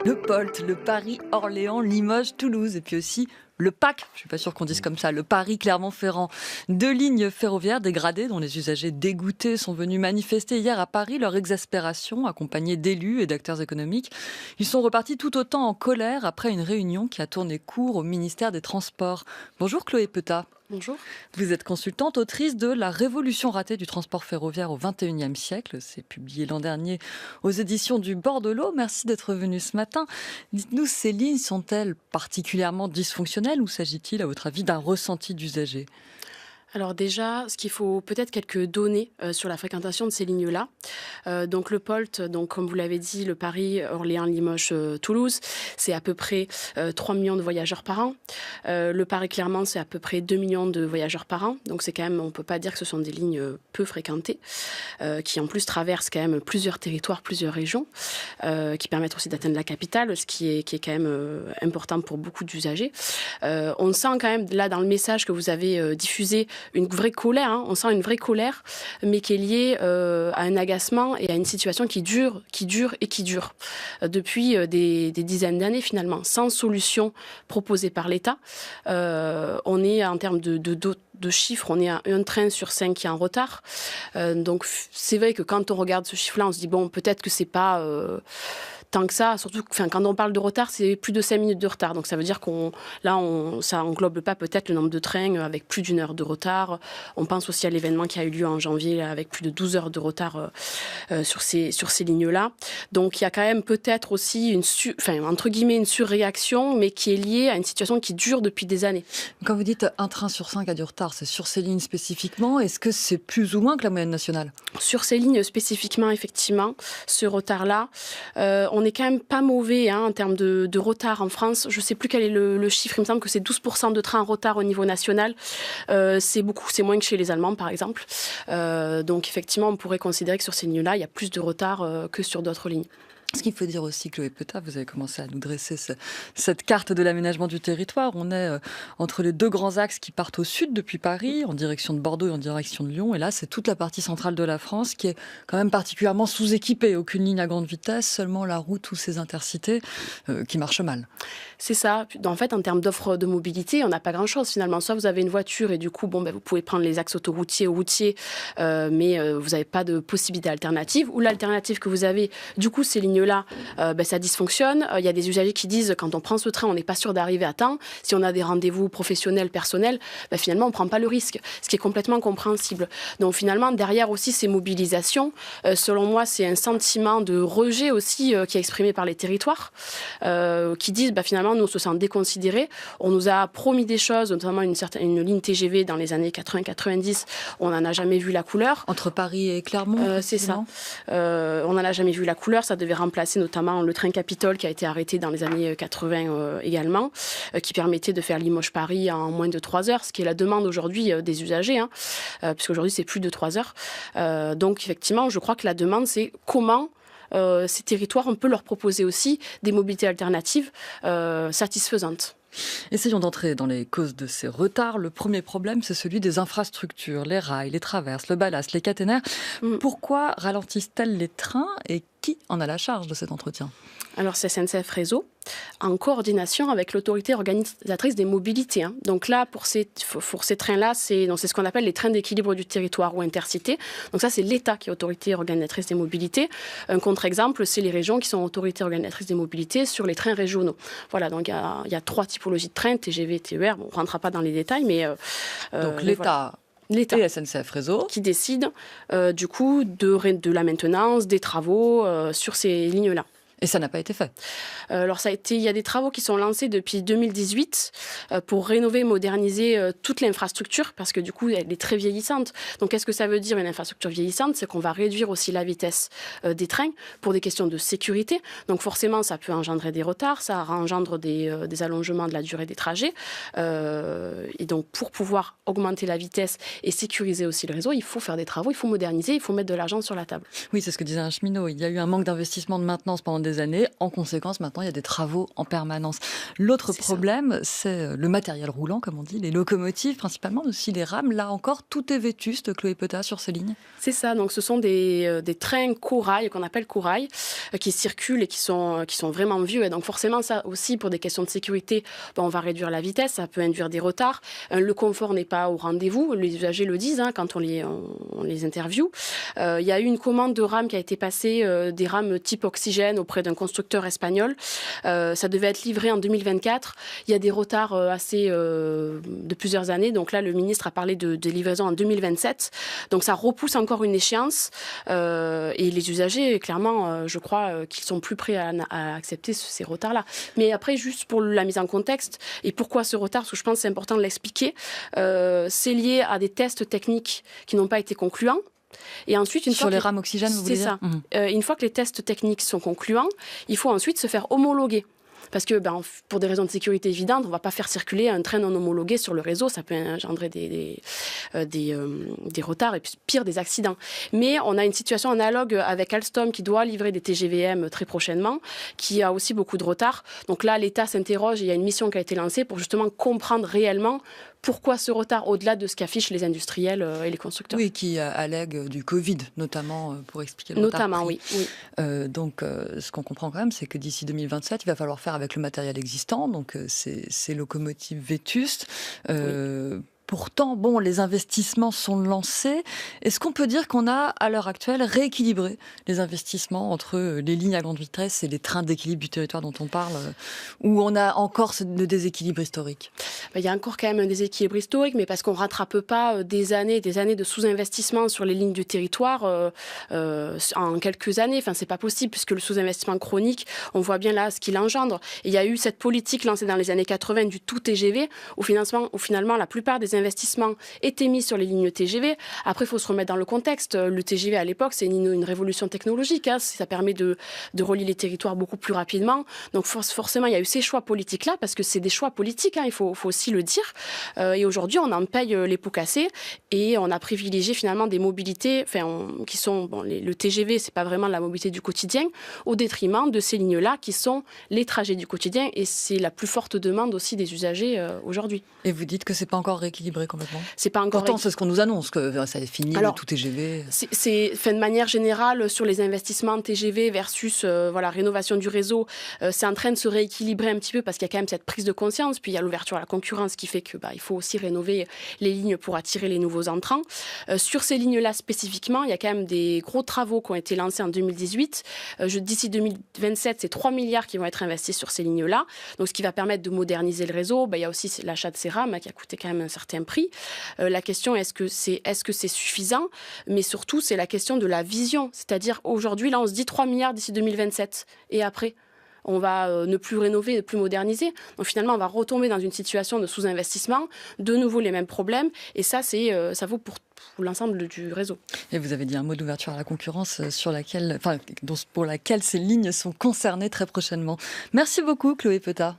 Le POLT, le Paris-Orléans-Limoges-Toulouse, et puis aussi le PAC, je ne suis pas sûre qu'on dise comme ça, le Paris-Clermont-Ferrand. 2 lignes ferroviaires dégradées dont les usagers dégoûtés sont venus manifester hier à Paris leur exaspération, accompagnés d'élus et d'acteurs économiques. Ils sont repartis tout autant en colère après une réunion qui a tourné court au ministère des Transports. Bonjour Chloé Peutat. Bonjour. Vous êtes consultante, autrice de La révolution ratée du transport ferroviaire au XXIe siècle. C'est publié l'an dernier aux éditions du Bord de l'Eau. Merci d'être venue ce matin. Dites-nous, ces lignes sont-elles particulièrement dysfonctionnelles ou s'agit-il, à votre avis, d'un ressenti d'usager ? Alors déjà, ce qu'il faut peut-être quelques données sur la fréquentation de ces lignes-là. Donc le POLT, donc comme vous l'avez dit, le Paris, Orléans, Limoges, Toulouse, c'est à peu près 3 millions de voyageurs par an. Le Paris-Clermont, c'est à peu près 2 millions de voyageurs par an. Donc c'est quand même, on ne peut pas dire que ce sont des lignes peu fréquentées, qui en plus traversent quand même plusieurs territoires, plusieurs régions, qui permettent aussi d'atteindre la capitale, ce qui est quand même important pour beaucoup d'usagers. On sent quand même là dans le message que vous avez diffusé une vraie colère, on sent une vraie colère, mais qui est liée à un agacement et à une situation qui dure depuis des dizaines d'années finalement, sans solution proposée par l'État. On est en termes de chiffres, on est à un train sur 5 qui est en retard. Donc c'est vrai que quand on regarde ce chiffre-là, on se dit bon, peut-être que c'est pas tant que ça, surtout quand on parle de retard, c'est plus de 5 minutes de retard. Donc ça veut dire ça englobe pas peut-être le nombre de trains avec plus d'1 heure de retard. On pense aussi à l'événement qui a eu lieu en janvier avec plus de 12 heures de retard sur ces lignes-là. Donc il y a quand même peut-être aussi entre guillemets une surréaction, mais qui est liée à une situation qui dure depuis des années. Quand vous dites un train sur 5 a du retard, c'est sur ces lignes spécifiquement. Est-ce que c'est plus ou moins que la moyenne nationale ? Sur ces lignes spécifiquement, effectivement, ce retard-là, on n'est quand même pas mauvais en termes de retard en France. Je ne sais plus quel est le chiffre, il me semble que c'est 12% de trains en retard au niveau national. C'est moins que chez les Allemands, par exemple. Donc effectivement, on pourrait considérer que sur ces lignes-là, il y a plus de retard que sur d'autres lignes. Ce qu'il faut dire aussi, Chloé Peutat, vous avez commencé à nous dresser cette carte de l'aménagement du territoire. On est entre les 2 grands axes qui partent au sud depuis Paris, en direction de Bordeaux et en direction de Lyon. Et là, c'est toute la partie centrale de la France qui est quand même particulièrement sous-équipée. Aucune ligne à grande vitesse, seulement la route ou ses intercités qui marchent mal. C'est ça. En fait, en termes d'offres de mobilité, on n'a pas grand-chose finalement. Soit vous avez une voiture et du coup, vous pouvez prendre les axes autoroutiers ou routiers, mais vous n'avez pas de possibilité alternative. Ou l'alternative que vous avez, du coup, ces lignes-là, ça dysfonctionne. Il y a des usagers qui disent, quand on prend ce train, on n'est pas sûr d'arriver à temps. Si on a des rendez-vous professionnels, personnels, finalement, on ne prend pas le risque, ce qui est complètement compréhensible. Donc finalement, derrière aussi ces mobilisations, selon moi, c'est un sentiment de rejet aussi qui est exprimé par les territoires, qui disent, finalement, nous, on se sent déconsidérés. On nous a promis des choses, notamment une ligne TGV dans les années 80-90. On n'en a jamais vu la couleur. Entre Paris et Clermont, c'est ça. On n'en a jamais vu la couleur. Ça devait remplacer notamment le train Capitole qui a été arrêté dans les années 80 également, qui permettait de faire Limoges-Paris en moins de 3 heures, ce qui est la demande aujourd'hui des usagers, puisqu'aujourd'hui, c'est plus de 3 heures. Donc, effectivement, je crois que la demande, c'est comment ces territoires, on peut leur proposer aussi des mobilités alternatives satisfaisantes. Essayons d'entrer dans les causes de ces retards. Le premier problème, c'est celui des infrastructures, les rails, les traverses, le ballast, les caténaires. Pourquoi ralentissent-elles les trains et qui en a la charge de cet entretien ? Alors, c'est SNCF Réseau, en coordination avec l'autorité organisatrice des mobilités. Donc là, pour ces trains-là, c'est ce qu'on appelle les trains d'équilibre du territoire ou intercités. Donc ça, c'est l'État qui est autorité organisatrice des mobilités. Un contre-exemple, c'est les régions qui sont autorités organisatrices des mobilités sur les trains régionaux. Voilà, donc il y a 3 typologies de trains, TGV, TER. On ne rentrera pas dans les détails, mais... donc l'État... L'État et SNCF Réseau qui décide du coup de la maintenance, des travaux sur ces lignes-là. Et ça n'a pas été fait. Alors il y a des travaux qui sont lancés depuis 2018 pour rénover et moderniser toute l'infrastructure parce que du coup elle est très vieillissante. Donc qu'est-ce que ça veut dire une infrastructure vieillissante ? C'est qu'on va réduire aussi la vitesse des trains pour des questions de sécurité. Donc forcément ça peut engendrer des retards, ça engendre des allongements de la durée des trajets. Et donc pour pouvoir augmenter la vitesse et sécuriser aussi le réseau, il faut faire des travaux, il faut moderniser, il faut mettre de l'argent sur la table. Oui, c'est ce que disait un cheminot. Il y a eu un manque d'investissement de maintenance pendant des des années. En conséquence, maintenant, il y a des travaux en permanence. L'autre problème, c'est le matériel roulant, comme on dit, les locomotives principalement, mais aussi les rames. Là encore, tout est vétuste, Chloé Peta, sur ces lignes. C'est ça, donc ce sont des trains corail, qu'on appelle corail, qui circulent et qui sont vraiment vieux. Et donc forcément, ça aussi, pour des questions de sécurité, on va réduire la vitesse, ça peut induire des retards. Le confort n'est pas au rendez-vous, les usagers le disent quand on les interviewe. Il y a eu une commande de rames qui a été passée, des rames type oxygène auprès d'un constructeur espagnol. Ça devait être livré en 2024. Il y a des retards de plusieurs années. Donc là, le ministre a parlé de livraison en 2027. Donc ça repousse encore une échéance. Et les usagers, clairement, je crois qu'ils sont plus prêts à accepter ces retards-là. Mais après, juste pour la mise en contexte, et pourquoi ce retard, parce que je pense que c'est important de l'expliquer, c'est lié à des tests techniques qui n'ont pas été concluants. Et ensuite, sur les rames oxygène, vous voulez dire ? C'est ça. Une fois que les tests techniques sont concluants, il faut ensuite se faire homologuer. Parce que pour des raisons de sécurité évidentes, on ne va pas faire circuler un train non homologué sur le réseau. Ça peut engendrer des retards et puis, pire, des accidents. Mais on a une situation analogue avec Alstom qui doit livrer des TGVM très prochainement, qui a aussi beaucoup de retard. Donc là, l'État s'interroge et il y a une mission qui a été lancée pour justement comprendre réellement pourquoi ce retard au-delà de ce qu'affichent les industriels et les constructeurs. Oui, qui allèguent du Covid, notamment, pour expliquer le retard pris. Notamment, oui. Donc, ce qu'on comprend quand même, c'est que d'ici 2027, il va falloir faire avec le matériel existant, donc ces locomotives vétustes. Pourtant, les investissements sont lancés. Est-ce qu'on peut dire qu'on a, à l'heure actuelle, rééquilibré les investissements entre les lignes à grande vitesse et les trains d'équilibre du territoire dont on parle, où on a encore ce déséquilibre historique ? Il y a encore quand même un déséquilibre historique, mais parce qu'on ne rattrape pas des années de sous-investissement sur les lignes du territoire en quelques années. Enfin, c'est pas possible, puisque le sous-investissement chronique, on voit bien là ce qu'il engendre. Et il y a eu cette politique lancée dans les années 80 du tout TGV, où finalement la plupart des investissements étaient mis sur les lignes TGV. Après, il faut se remettre dans le contexte. Le TGV, à l'époque, c'est une révolution technologique. Ça permet de relier les territoires beaucoup plus rapidement. Donc forcément, il y a eu ces choix politiques-là, parce que c'est des choix politiques, il faut aussi le dire. Et aujourd'hui, on en paye les pots cassés et on a privilégié finalement des mobilités qui sont... le TGV, c'est pas vraiment la mobilité du quotidien, au détriment de ces lignes-là qui sont les trajets du quotidien, et c'est la plus forte demande aussi des usagers aujourd'hui. Et vous dites que c'est pas encore rééquilibré complètement ? C'est pas encore. Pourtant, c'est ce qu'on nous annonce, que ça est fini, le tout TGV. C'est de manière générale, sur les investissements TGV versus rénovation du réseau, c'est en train de se rééquilibrer un petit peu, parce qu'il y a quand même cette prise de conscience, puis il y a l'ouverture à la concurrence qui fait que il faut aussi rénover les lignes pour attirer les nouveaux entrants. Sur ces lignes-là spécifiquement, il y a quand même des gros travaux qui ont été lancés en 2018. D'ici 2027, c'est 3 milliards qui vont être investis sur ces lignes-là. Donc, ce qui va permettre de moderniser le réseau. Il y a aussi l'achat de ces rames qui a coûté quand même un certain prix. La question, est-ce que c'est suffisant ? Mais surtout, c'est la question de la vision. C'est-à-dire, aujourd'hui, là, on se dit 3 milliards d'ici 2027. Et après ? On va ne plus rénover, ne plus moderniser. Donc finalement, on va retomber dans une situation de sous-investissement, de nouveau les mêmes problèmes. Et ça vaut pour l'ensemble du réseau. Et vous avez dit un mot d'ouverture à la concurrence pour laquelle ces lignes sont concernées très prochainement. Merci beaucoup, Chloé Peta.